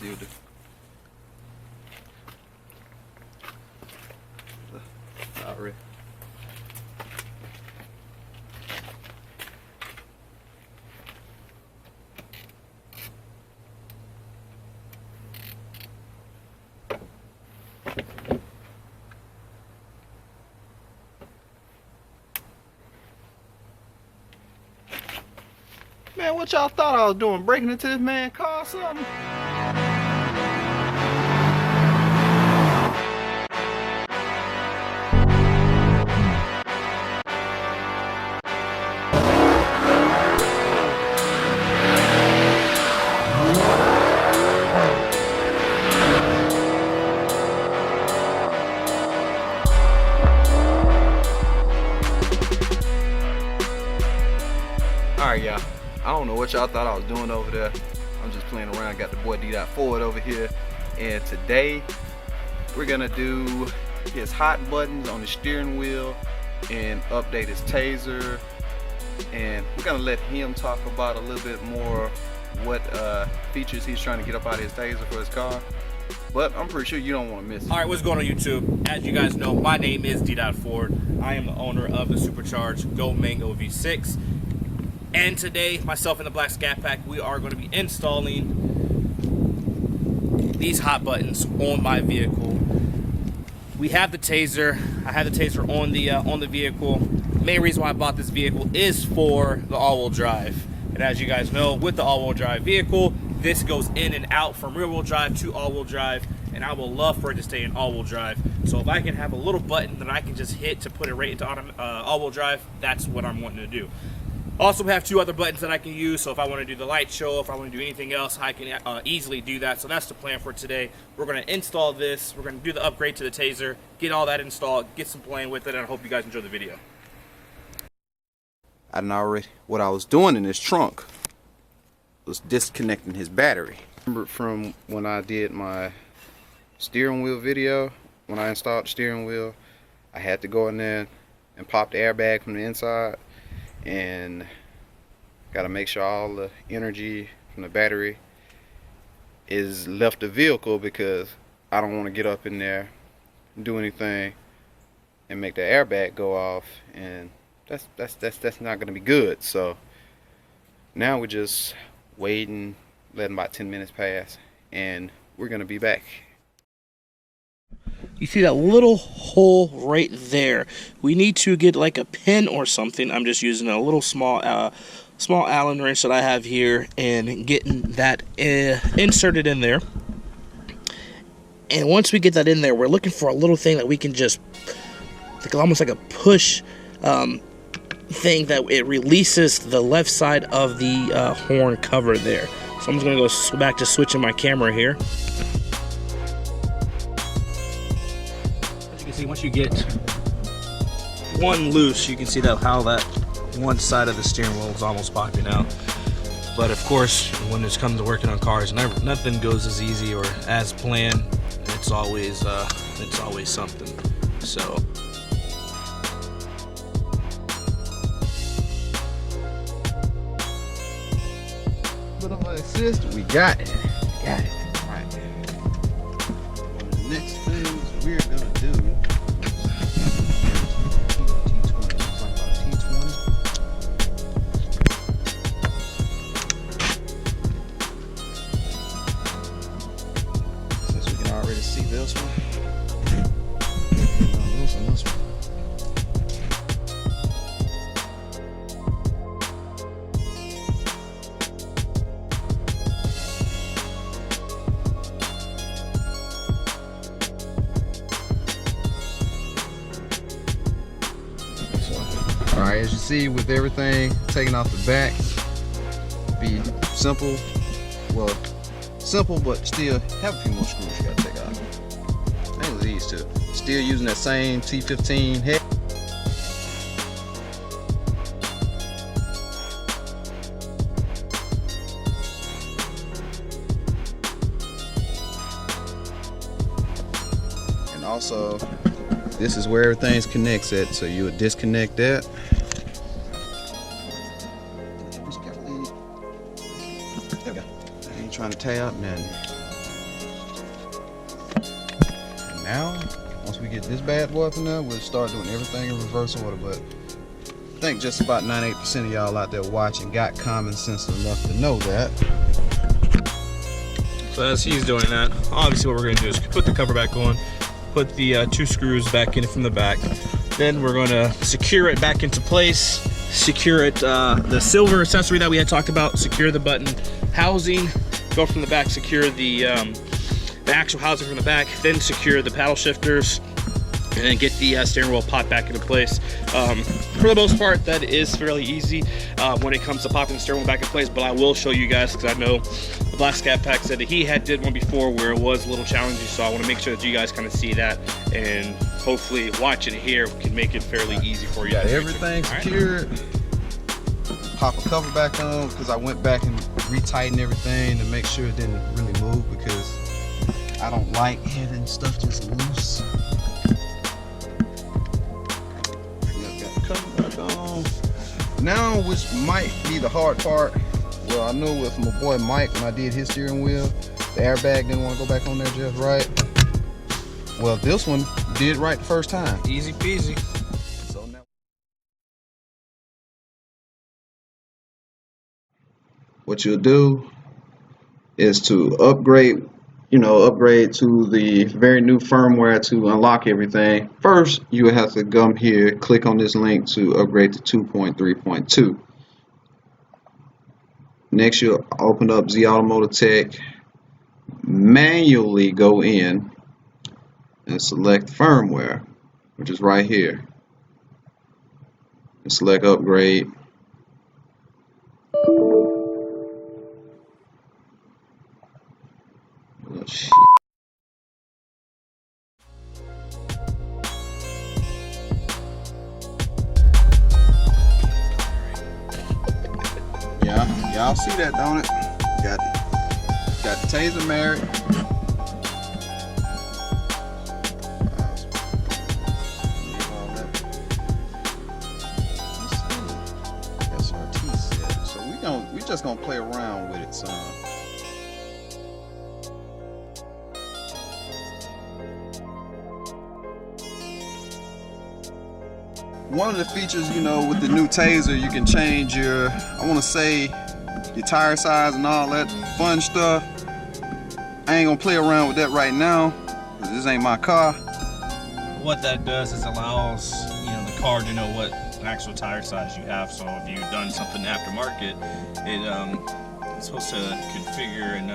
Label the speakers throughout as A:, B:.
A: see what the already. Man, what y'all thought I was doing? Breaking into this man's car or something? Alright, y'all. I don't know what y'all thought I was doing over there. I'm just playing around. Got the boy D.Ford over here. And today, we're gonna do his hot buttons on the steering wheel and update his TaZer. And we're gonna let him talk about a little bit more what features he's trying to get up out of his TaZer for his car. But I'm pretty sure you don't want to miss it.
B: Alright, what's going on YouTube? As you guys know, my name is D.Ford. I am the owner of the supercharged Go Mango V6. And today, myself and the black ScatPack, we are going to be installing these hot buttons on my vehicle. We have the TaZer. I have the TaZer on the vehicle. Main reason why I bought this vehicle is for the all-wheel drive. And as you guys know, with the all-wheel drive vehicle, this goes in and out from rear-wheel drive to all-wheel drive, and I would love for it to stay in all-wheel drive. So if I can have a little button that I can just hit to put it right into all-wheel drive, that's what I'm wanting to do. Also, we have two other buttons that I can use, so if I want to do the light show, if I want to do anything else, I can easily do that. So that's the plan for today. We're going to install this, we're going to do the upgrade to the TaZer, get all that installed, get some playing with it, and I hope you guys enjoy the video.
A: I done already, what I was doing in this trunk was disconnecting his battery. Remember from when I did my steering wheel video, when I installed the steering wheel, I had to go in there and pop the airbag from the inside. And got to make sure all the energy from the battery is left the vehicle, because I don't want to get up in there and do anything and make the airbag go off, and that's not going to be good. So now we're just waiting, letting about 10 minutes pass, and we're going to be back.
C: You see that little hole right there? We need to get like a pin or something. I'm just using a little small Allen wrench that I have here and getting that inserted in there. And once we get that in there, we're looking for a little thing that we can just, like almost like a push thing that it releases the left side of the horn cover there. So I'm just gonna go back to switching my camera here. See, once you get one loose, you can see that how that one side of the steering wheel is almost popping out. But of course, when it comes to working on cars, nothing goes as easy or as planned. It's always something. So
A: But on my assist, we got it. Got it. All right. One of the next things we're gonna do. See this one? This one. Alright, as you see, with everything taken off the back, be simple. Well, simple, but still have a few more screws you gotta take out. I think it was these two. Still using that same T15 head. And also, this is where everything connects at, so you would disconnect that. There we go. I ain't trying to tie up nothing. Now, once we get this bad boy up in there, we'll start doing everything in reverse order. But I think just about 98% of y'all out there watching got common sense enough to know that.
C: So as he's doing that, obviously what we're going to do is put the cover back on, put the 2 screws back in from the back. Then we're going to secure it back into place, secure it, the silver accessory that we had talked about, secure the button housing, go from the back, secure the actual housing from the back, then secure the paddle shifters, and then get the steering wheel popped back into place. For the most part, that is fairly easy when it comes to popping the steering wheel back in place, but I will show you guys, because I know the Black ScatPack said that he did one before where it was a little challenging, so I want to make sure that you guys kind of see that, and hopefully watching it here can make it fairly easy for you.
A: Got everything secured. Pop a cover back on, because I went back and retightened everything to make sure it didn't really move, because I don't like having stuff just loose. Got the cover back on. Now, which might be the hard part. Well, I know with my boy Mike, when I did his steering wheel, the airbag didn't want to go back on there just right. Well, this one did right the first time.
C: Easy peasy.
A: So now, what you'll do is to upgrade, upgrade to the very new firmware to unlock everything. First, you will have to come here, click on this link to upgrade to 2.3.2. Next, you'll open up Z Automotive Tech, manually go in and select firmware, which is right here, and select upgrade. Oh, shit. Yeah, y'all see that, don't it? Got the TaZer married. So we just gonna play around with it, son. One of the features, with the new TaZer, you can change your, I want to say, your tire size and all that fun stuff. I ain't gonna play around with that right now, because this ain't my car.
C: What that does is allows the car to know what actual tire size you have. So if you've done something aftermarket, it's supposed to configure and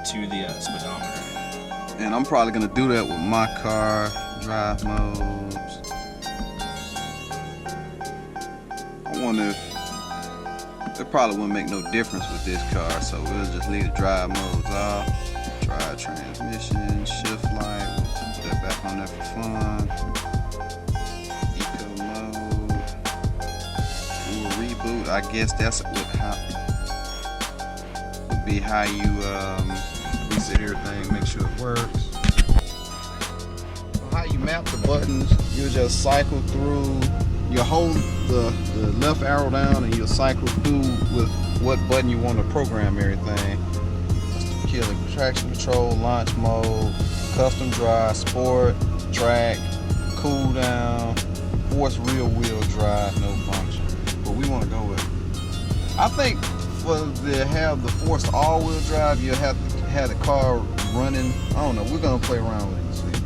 C: to the speedometer.
A: And I'm probably gonna do that with my car, drive modes. I wonder if it probably wouldn't make no difference with this car, so we'll just leave the drive modes off. Drive transmission, shift light, we'll put that back on there for fun. Eco mode, do a reboot. I guess that's would be how you reset everything, make sure it works. How you map the buttons, you just cycle through. You hold the left arrow down and you'll cycle through with what button you want to program everything. Kill the traction control, launch mode, custom drive, sport, track, cool down, force rear wheel drive, no function. But we want to go with, I think to have the forced all wheel drive, you'll have to have the car running. I don't know, we're gonna play around with it and see.